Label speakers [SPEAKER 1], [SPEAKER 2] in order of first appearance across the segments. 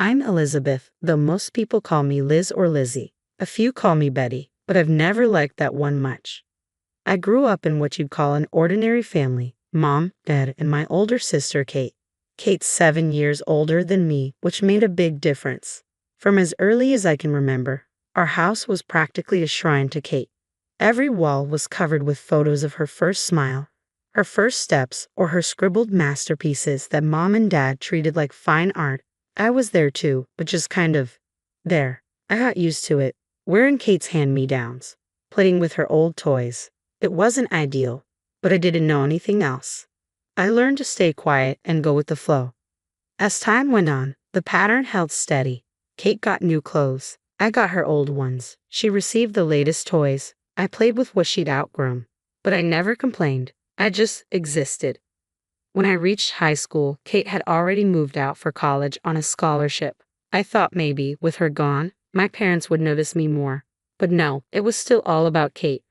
[SPEAKER 1] I'm Elizabeth, though most people call me Liz or Lizzie. A few call me Betty, but I've never liked that one much. I grew up in what you'd call an ordinary family: mom, dad, and my older sister, Kate. Kate's 7 years older than me, which made a big difference. From as early as I can remember, our house was practically a shrine to Kate. Every wall was covered with photos of her first smile, her first steps, or her scribbled masterpieces that mom and dad treated like fine art. I was there too, but just kind of there. I got used to it, wearing Kate's hand-me-downs, playing with her old toys. It wasn't ideal, but I didn't know anything else. I learned to stay quiet and go with the flow. As time went on, the pattern held steady. Kate got new clothes. I got her old ones. She received the latest toys. I played with what she'd outgrown. But I never complained. I just existed. When I reached high school, Kate had already moved out for college on a scholarship. I thought maybe, with her gone, my parents would notice me more. But no, it was still all about Kate,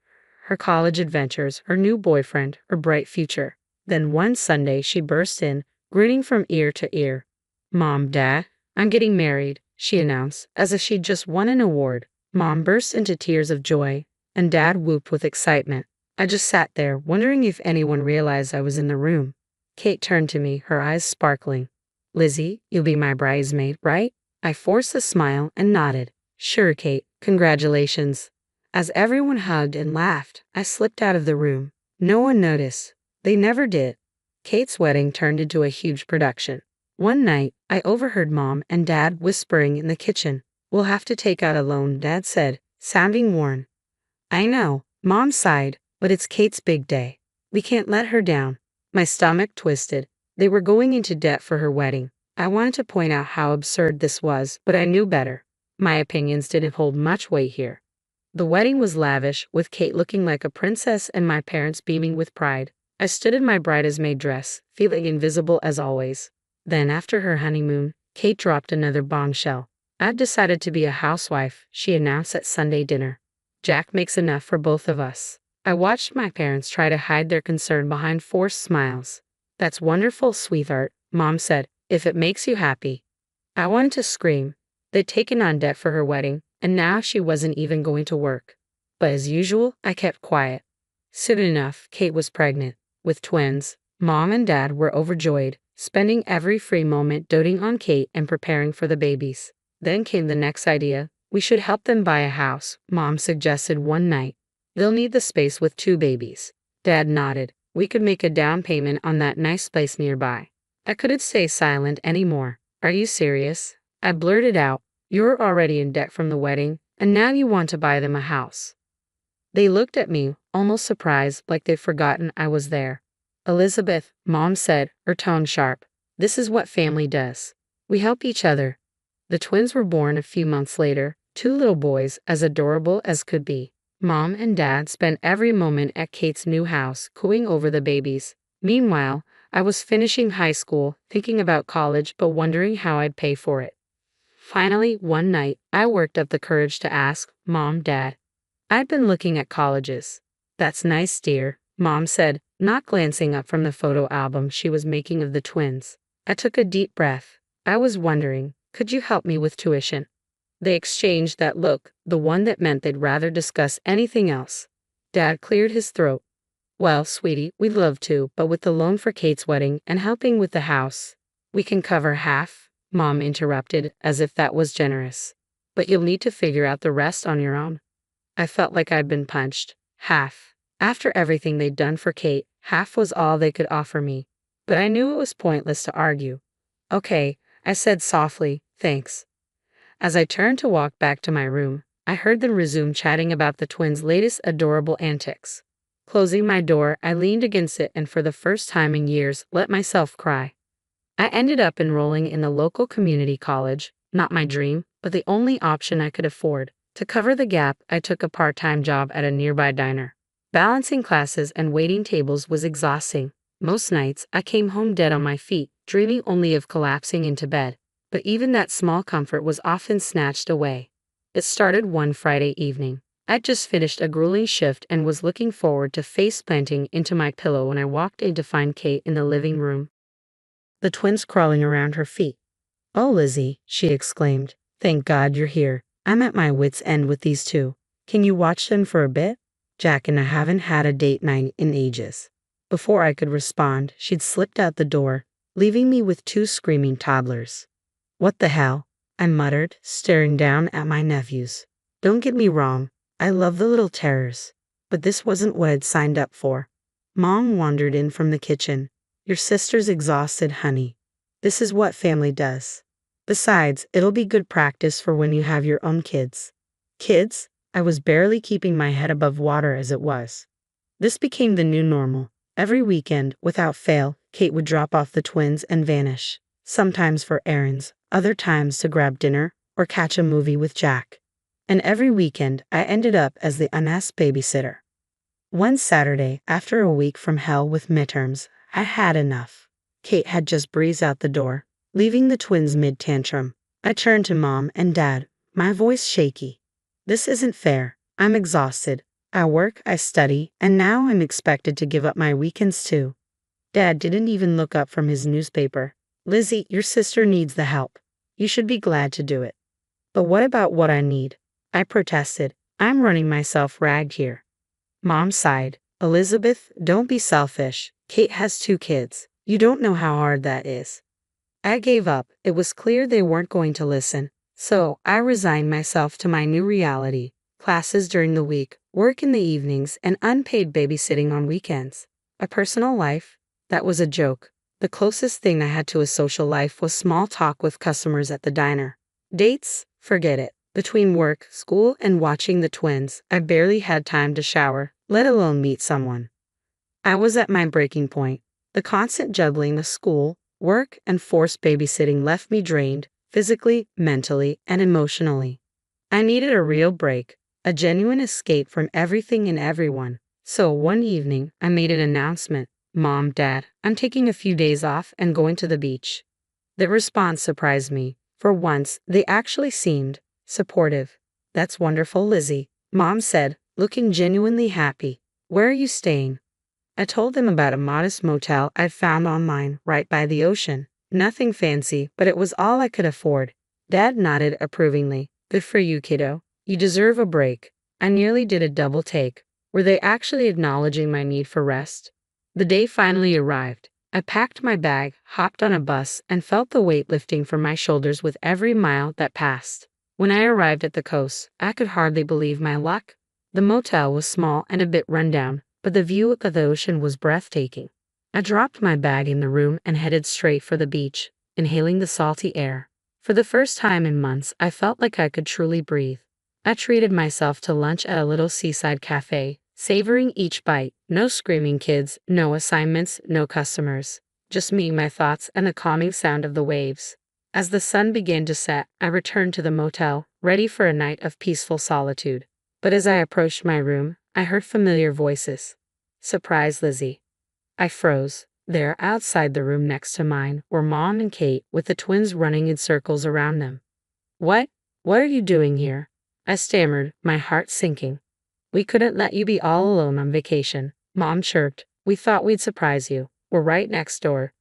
[SPEAKER 1] her college adventures, her new boyfriend, her bright future. Then one Sunday she burst in, grinning from ear to ear. "Mom, Dad, I'm getting married," she announced, as if she'd just won an award. Mom burst into tears of joy, and Dad whooped with excitement. I just sat there, wondering if anyone realized I was in the room. Kate turned to me, her eyes sparkling. "Lizzie, you'll be my bridesmaid, right?" I forced a smile and nodded. "Sure, Kate, congratulations." As everyone hugged and laughed, I slipped out of the room. No one noticed. They never did. Kate's wedding turned into a huge production. One night, I overheard Mom and Dad whispering in the kitchen. "We'll have to take out a loan," Dad said, sounding worn. "I know," Mom sighed, "but it's Kate's big day. We can't let her down." My stomach twisted. They were going into debt for her wedding. I wanted to point out how absurd this was, but I knew better. My opinions didn't hold much weight here. The wedding was lavish, with Kate looking like a princess and my parents beaming with pride. I stood in my bridesmaid dress, feeling invisible as always. Then, after her honeymoon, Kate dropped another bombshell. "I've decided to be a housewife," she announced at Sunday dinner. "Jack makes enough for both of us." I watched my parents try to hide their concern behind forced smiles. "That's wonderful, sweetheart," Mom said, "if it makes you happy." I wanted to scream. They'd taken on debt for her wedding, and now she wasn't even going to work. But as usual, I kept quiet. Soon enough, Kate was pregnant, with twins. Mom and Dad were overjoyed, spending every free moment doting on Kate and preparing for the babies. Then came the next idea. "We should help them buy a house," Mom suggested one night. "They'll need the space with 2 babies." Dad nodded. "We could make a down payment on that nice place nearby." I couldn't stay silent anymore. "Are you serious?" I blurted out. "You're already in debt from the wedding, and now you want to buy them a house." They looked at me, almost surprised, like they'd forgotten I was there. "Elizabeth," Mom said, her tone sharp, "this is what family does. We help each other." The twins were born a few months later, 2 little boys, as adorable as could be. Mom and Dad spent every moment at Kate's new house, cooing over the babies. Meanwhile, I was finishing high school, thinking about college but wondering how I'd pay for it. Finally, one night, I worked up the courage to ask, "Mom, Dad, I'd been looking at colleges." "That's nice, dear," Mom said, not glancing up from the photo album she was making of the twins. I took a deep breath. I was wondering, could you help me with tuition? They exchanged that look, the one that meant they'd rather discuss anything else. Dad cleared his throat. "Well, sweetie, we'd love to, but with the loan for Kate's wedding and helping with the house, we can cover half," Mom interrupted, as if that was generous. "But you'll need to figure out the rest on your own." I felt like I'd been punched. Half. After everything they'd done for Kate, half was all they could offer me. But I knew it was pointless to argue. "Okay," I said softly, "thanks." As I turned to walk back to my room, I heard them resume chatting about the twins' latest adorable antics. Closing my door, I leaned against it and for the first time in years let myself cry. I ended up enrolling in the local community college, not my dream, but the only option I could afford. To cover the gap, I took a part-time job at a nearby diner. Balancing classes and waiting tables was exhausting. Most nights, I came home dead on my feet, dreaming only of collapsing into bed. But even that small comfort was often snatched away. It started one Friday evening. I'd just finished a grueling shift and was looking forward to face-planting into my pillow when I walked in to find Kate in the living room, the twins crawling around her feet. "Oh, Lizzie," she exclaimed. "Thank God you're here. I'm at my wit's end with these two. Can you watch them for a bit? Jack and I haven't had a date night in ages." Before I could respond, she'd slipped out the door, leaving me with two screaming toddlers. "What the hell?" I muttered, staring down at my nephews. Don't get me wrong, I love the little terrors, but this wasn't what I'd signed up for. Mom wandered in from the kitchen. "Your sister's exhausted, honey. This is what family does. Besides, it'll be good practice for when you have your own kids." Kids? I was barely keeping my head above water as it was. This became the new normal. Every weekend, without fail, Kate would drop off the twins and vanish, sometimes for errands, other times to grab dinner or catch a movie with Jack. And every weekend, I ended up as the unasked babysitter. One Saturday, after a week from hell with midterms, I had enough. Kate had just breezed out the door, leaving the twins mid-tantrum. I turned to Mom and Dad, my voice shaky. "This isn't fair. I'm exhausted. I work, I study, and now I'm expected to give up my weekends too." Dad didn't even look up from his newspaper. "Lizzie, your sister needs the help. You should be glad to do it." "But what about what I need?" I protested. "I'm running myself ragged here." Mom sighed. "Elizabeth, don't be selfish. Kate has two kids. You don't know how hard that is." I gave up. It was clear they weren't going to listen. So I resigned myself to my new reality. Classes during the week, work in the evenings, and unpaid babysitting on weekends. A personal life? That was a joke. The closest thing I had to a social life was small talk with customers at the diner. Dates? Forget it. Between work, school, and watching the twins, I barely had time to shower, let alone meet someone. I was at my breaking point. The constant juggling of school, work, and forced babysitting left me drained, physically, mentally, and emotionally. I needed a real break, a genuine escape from everything and everyone. So one evening, I made an announcement. "Mom, Dad, I'm taking a few days off and going to the beach." The response surprised me. For once, they actually seemed supportive. "That's wonderful, Lizzie," Mom said, looking genuinely happy. "Where are you staying?" I told them about a modest motel I'd found online right by the ocean. Nothing fancy, but it was all I could afford. Dad nodded approvingly. "Good for you, kiddo. You deserve a break." I nearly did a double take. Were they actually acknowledging my need for rest? The day finally arrived. I packed my bag, hopped on a bus, and felt the weight lifting from my shoulders with every mile that passed. When I arrived at the coast, I could hardly believe my luck. The motel was small and a bit rundown, but the view of the ocean was breathtaking. I dropped my bag in the room and headed straight for the beach, inhaling the salty air. For the first time in months, I felt like I could truly breathe. I treated myself to lunch at a little seaside cafe, savoring each bite. No screaming kids, no assignments, no customers. Just me, my thoughts, and the calming sound of the waves. As the sun began to set, I returned to the motel, ready for a night of peaceful solitude. But as I approached my room, I heard familiar voices. "Surprise, Lizzie." I froze. There, outside the room next to mine, were Mom and Kate, with the twins running in circles around them. What? What are you doing here?" I stammered, my heart sinking. "We couldn't let you be all alone on vacation," Mom chirped. "We thought we'd surprise you. We're right next door."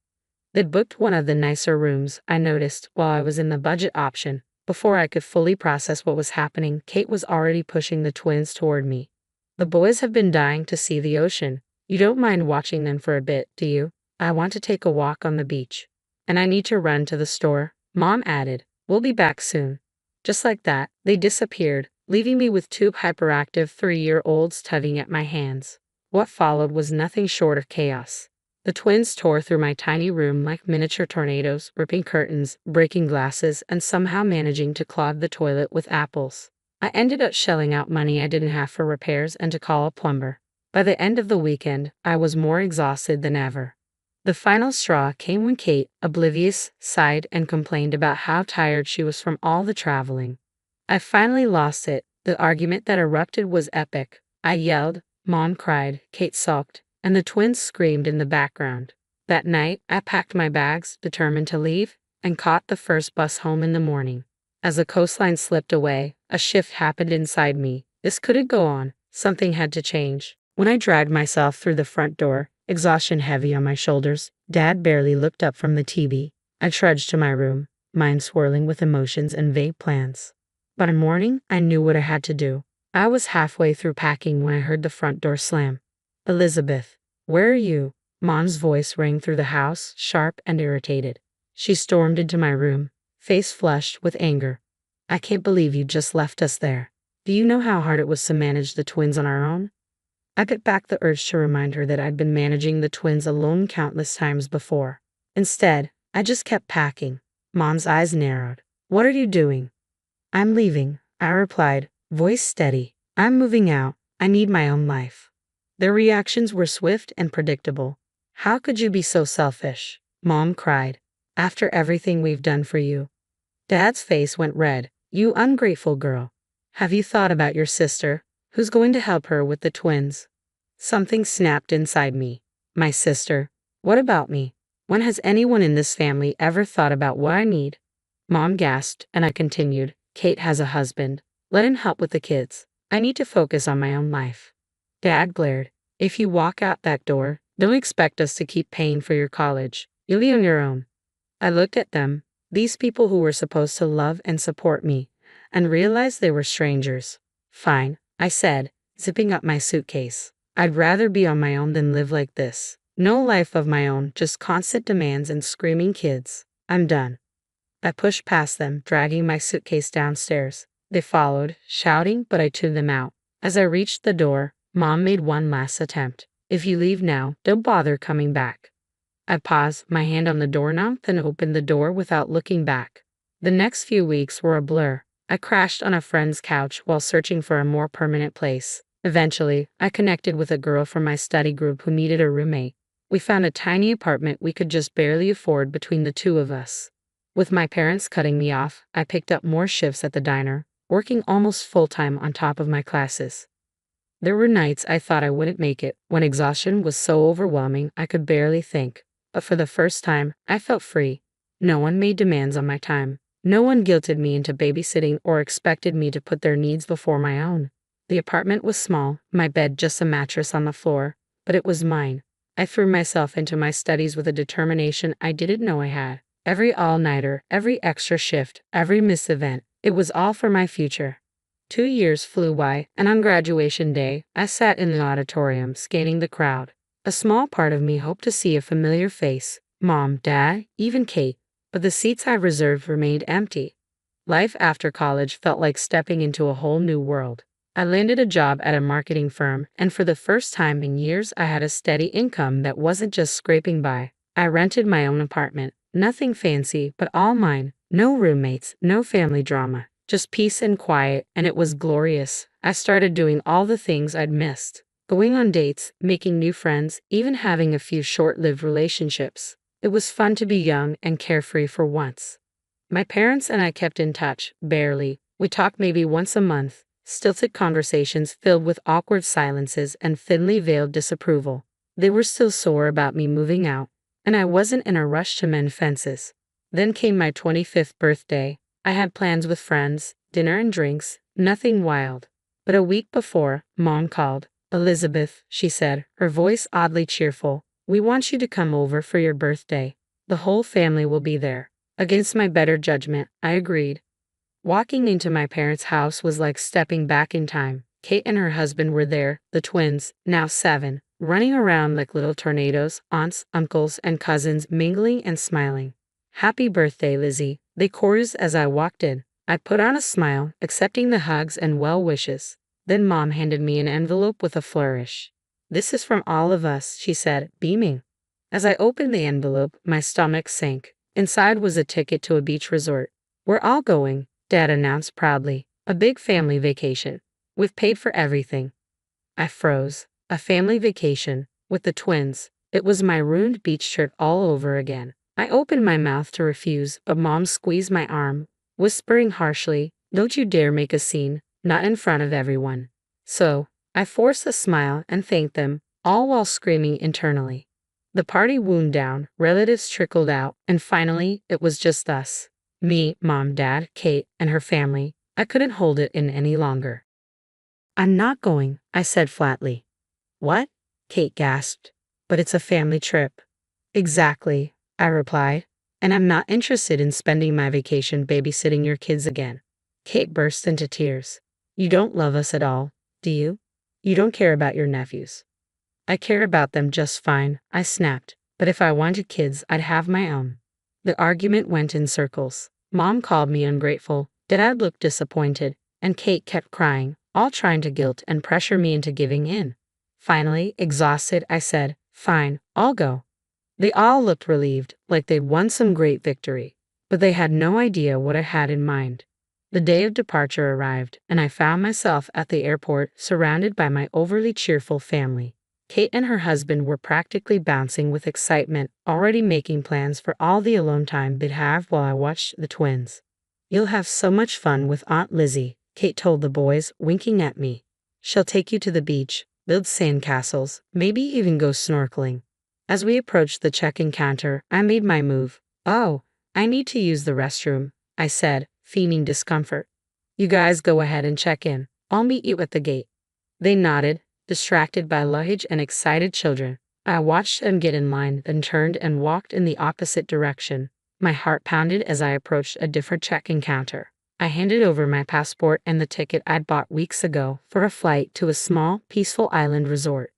[SPEAKER 1] They'd booked one of the nicer rooms, I noticed, while I was in the budget option. Before I could fully process what was happening, Kate was already pushing the twins toward me. "The boys have been dying to see the ocean. You don't mind watching them for a bit, do you? I want to take a walk on the beach. And I need to run to the store," Mom added. "We'll be back soon." Just like that, they disappeared, leaving me with two hyperactive 3-year-olds tugging at my hands. What followed was nothing short of chaos. The twins tore through my tiny room like miniature tornadoes, ripping curtains, breaking glasses, and somehow managing to clog the toilet with apples. I ended up shelling out money I didn't have for repairs and to call a plumber. By the end of the weekend, I was more exhausted than ever. The final straw came when Kate, oblivious, sighed and complained about how tired she was from all the traveling. I finally lost it. The argument that erupted was epic. I yelled, Mom cried, Kate sulked, and the twins screamed in the background. That night, I packed my bags, determined to leave, and caught the first bus home in the morning. As the coastline slipped away, a shift happened inside me. This couldn't go on. Something had to change. When I dragged myself through the front door, exhaustion heavy on my shoulders, Dad barely looked up from the TV. I trudged to my room. mind swirling with emotions and vague plans. By morning, I knew what I had to do. I was halfway through packing when I heard the front door slam. Elizabeth, where are you? Mom's voice rang through the house, sharp and irritated. She stormed into my room, face flushed with anger. I can't believe you just left us there. Do you know how hard it was to manage the twins on our own? I bit back the urge to remind her that I'd been managing the twins alone countless times before. Instead, I just kept packing. Mom's eyes narrowed. What are you doing? I'm leaving, I replied, voice steady. I'm moving out. I need my own life. Their reactions were swift and predictable. How could you be so selfish? Mom cried. After everything we've done for you. Dad's face went red. You ungrateful girl. Have you thought about your sister? Who's going to help her with the twins? Something snapped inside me. My sister. What about me? When has anyone in this family ever thought about what I need? Mom gasped, and I continued. Kate has a husband. Let him help with the kids. I need to focus on my own life. Dad glared. If you walk out that door, don't expect us to keep paying for your college. You'll be on your own. I looked at them, these people who were supposed to love and support me, and realized they were strangers. Fine, I said, zipping up my suitcase. I'd rather be on my own than live like this. No life of my own, just constant demands and screaming kids. I'm done. I pushed past them, dragging my suitcase downstairs. They followed, shouting, but I tuned them out. As I reached the door, Mom made one last attempt. If you leave now, don't bother coming back. I paused, my hand on the doorknob, then opened the door without looking back. The next few weeks were a blur. I crashed on a friend's couch while searching for a more permanent place. Eventually, I connected with a girl from my study group who needed a roommate. We found a tiny apartment we could just barely afford between the two of us. With my parents cutting me off, I picked up more shifts at the diner, working almost full-time on top of my classes. There were nights I thought I wouldn't make it, when exhaustion was so overwhelming I could barely think. But for the first time, I felt free. No one made demands on my time. No one guilted me into babysitting or expected me to put their needs before my own. The apartment was small, my bed just a mattress on the floor, but it was mine. I threw myself into my studies with a determination I didn't know I had. Every all-nighter, every extra shift, every missed event, it was all for my future. 2 years flew by, and on graduation day, I sat in the auditorium, scanning the crowd. A small part of me hoped to see a familiar face, Mom, Dad, even Kate, but the seats I reserved remained empty. Life after college felt like stepping into a whole new world. I landed a job at a marketing firm, and for the first time in years I had a steady income that wasn't just scraping by. I rented my own apartment, nothing fancy, but all mine, no roommates, no family drama, just peace and quiet, and it was glorious. I started doing all the things I'd missed. Going on dates, making new friends, even having a few short-lived relationships. It was fun to be young and carefree for once. My parents and I kept in touch, barely. We talked maybe once a month, stilted conversations filled with awkward silences and thinly veiled disapproval. They were still sore about me moving out, and I wasn't in a rush to mend fences. Then came my 25th birthday. I had plans with friends, dinner and drinks, nothing wild. But a week before, Mom called. Elizabeth, she said, her voice oddly cheerful, we want you to come over for your birthday. The whole family will be there. Against my better judgment, I agreed. Walking into my parents' house was like stepping back in time. Kate and her husband were there, the twins, now 7, running around like little tornadoes, aunts, uncles, and cousins mingling and smiling. Happy birthday, Lizzie, they chorused as I walked in. I put on a smile, accepting the hugs and well wishes. Then Mom handed me an envelope with a flourish. This is from all of us, she said, beaming. As I opened the envelope, my stomach sank. Inside was a ticket to a beach resort. We're all going, Dad announced proudly. A big family vacation. We've paid for everything. I froze. A family vacation, with the twins. It was my ruined beach shirt all over again. I opened my mouth to refuse, but Mom squeezed my arm, whispering harshly, don't you dare make a scene. Not in front of everyone. So, I forced a smile and thanked them, all while screaming internally. The party wound down, relatives trickled out, and finally, it was just us. Me, Mom, Dad, Kate, and her family. I couldn't hold it in any longer. I'm not going, I said flatly. What? Kate gasped. But it's a family trip. Exactly, I replied. And I'm not interested in spending my vacation babysitting your kids again. Kate burst into tears. You don't love us at all, do you? You don't care about your nephews. I care about them just fine, I snapped. But if I wanted kids, I'd have my own. The argument went in circles. Mom called me ungrateful, Dad looked disappointed, and Kate kept crying, all trying to guilt and pressure me into giving in. Finally, exhausted, I said, Fine, I'll go. They all looked relieved, like they'd won some great victory, but they had no idea what I had in mind. The day of departure arrived, and I found myself at the airport surrounded by my overly cheerful family. Kate and her husband were practically bouncing with excitement, already making plans for all the alone time they'd have while I watched the twins. You'll have so much fun with Aunt Lizzie, Kate told the boys, winking at me. She'll take you to the beach, build sandcastles, maybe even go snorkeling. As we approached the check-in counter, I made my move. Oh, I need to use the restroom, I said, feigning discomfort. You guys go ahead and check in. I'll meet you at the gate. They nodded, distracted by luggage and excited children. I watched them get in line, then turned and walked in the opposite direction. My heart pounded as I approached a different check-in counter. I handed over my passport and the ticket I'd bought weeks ago for a flight to a small, peaceful island resort.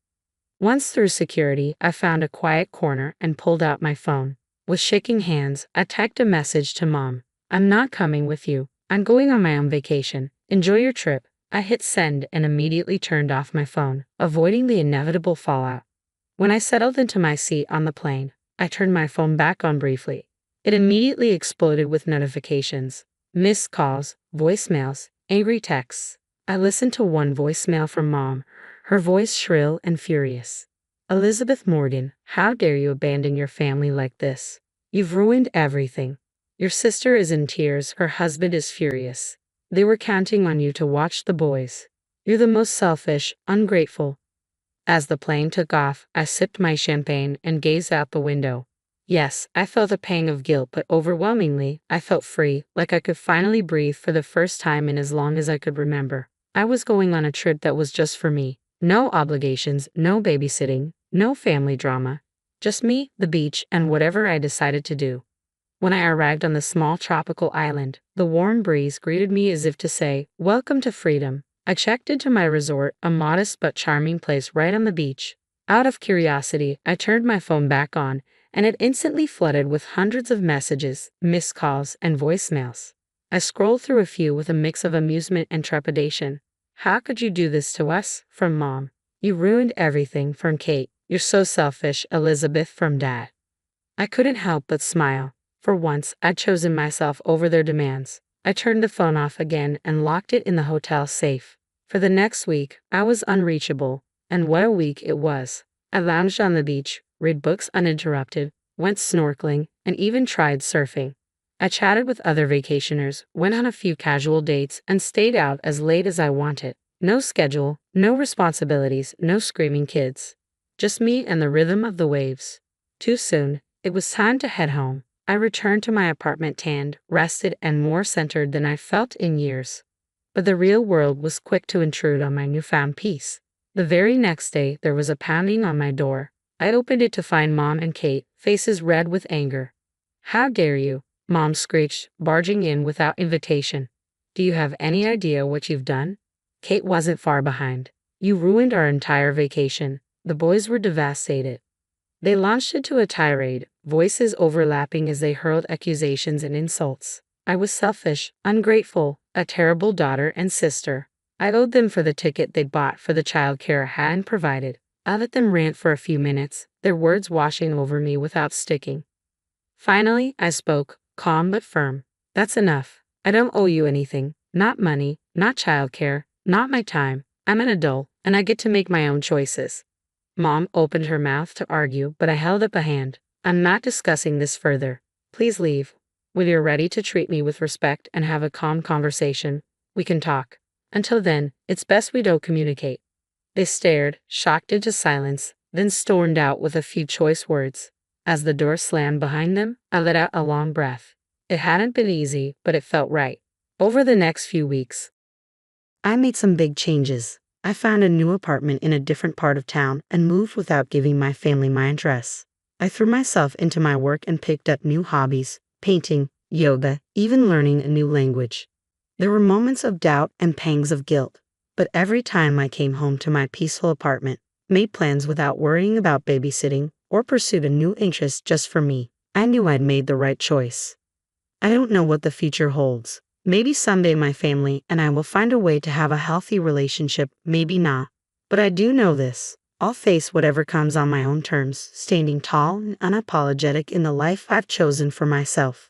[SPEAKER 1] Once through security, I found a quiet corner and pulled out my phone. With shaking hands, I typed a message to Mom. I'm not coming with you. I'm going on my own vacation. Enjoy your trip. I hit send and immediately turned off my phone, avoiding the inevitable fallout. When I settled into my seat on the plane, I turned my phone back on briefly. It immediately exploded with notifications, missed calls, voicemails, angry texts. I listened to one voicemail from Mom, her voice shrill and furious. Elizabeth Morgan, how dare you abandon your family like this? You've ruined everything. Your sister is in tears, her husband is furious. They were counting on you to watch the boys. You're the most selfish, ungrateful. As the plane took off, I sipped my champagne and gazed out the window. Yes, I felt a pang of guilt, but overwhelmingly, I felt free, like I could finally breathe for the first time in as long as I could remember. I was going on a trip that was just for me. No obligations, no babysitting, no family drama. Just me, the beach, and whatever I decided to do. When I arrived on the small tropical island, the warm breeze greeted me as if to say, Welcome to freedom. I checked into my resort, a modest but charming place right on the beach. Out of curiosity, I turned my phone back on, and it instantly flooded with hundreds of messages, missed calls, and voicemails. I scrolled through a few with a mix of amusement and trepidation. How could you do this to us? From Mom. You ruined everything. From Kate. You're so selfish. Elizabeth. From Dad. I couldn't help but smile. For once, I'd chosen myself over their demands. I turned the phone off again and locked it in the hotel safe. For the next week, I was unreachable, and what a week it was. I lounged on the beach, read books uninterrupted, went snorkeling, and even tried surfing. I chatted with other vacationers, went on a few casual dates, and stayed out as late as I wanted. No schedule, no responsibilities, no screaming kids. Just me and the rhythm of the waves. Too soon, it was time to head home. I returned to my apartment tanned, rested, and more centered than I felt in years. But the real world was quick to intrude on my newfound peace. The very next day, there was a pounding on my door. I opened it to find Mom and Kate, faces red with anger. How dare you? Mom screeched, barging in without invitation. Do you have any idea what you've done? Kate wasn't far behind. You ruined our entire vacation. The boys were devastated. They launched into a tirade, voices overlapping as they hurled accusations and insults. I was selfish, ungrateful, a terrible daughter and sister. I owed them for the ticket they'd bought for the childcare I hadn't provided. I let them rant for a few minutes, their words washing over me without sticking. Finally, I spoke, calm but firm. That's enough. I don't owe you anything. Not money, not childcare, not my time. I'm an adult, and I get to make my own choices. Mom opened her mouth to argue, but I held up a hand. I'm not discussing this further. Please leave. When you're ready to treat me with respect and have a calm conversation, we can talk. Until then, it's best we don't communicate. They stared, shocked into silence, then stormed out with a few choice words. As the door slammed behind them, I let out a long breath. It hadn't been easy, but it felt right. Over the next few weeks, I made some big changes. I found a new apartment in a different part of town and moved without giving my family my address. I threw myself into my work and picked up new hobbies, painting, yoga, even learning a new language. There were moments of doubt and pangs of guilt, but every time I came home to my peaceful apartment, made plans without worrying about babysitting, or pursued a new interest just for me, I knew I'd made the right choice. I don't know what the future holds. Maybe someday my family and I will find a way to have a healthy relationship, maybe not. But I do know this. I'll face whatever comes on my own terms, standing tall and unapologetic in the life I've chosen for myself.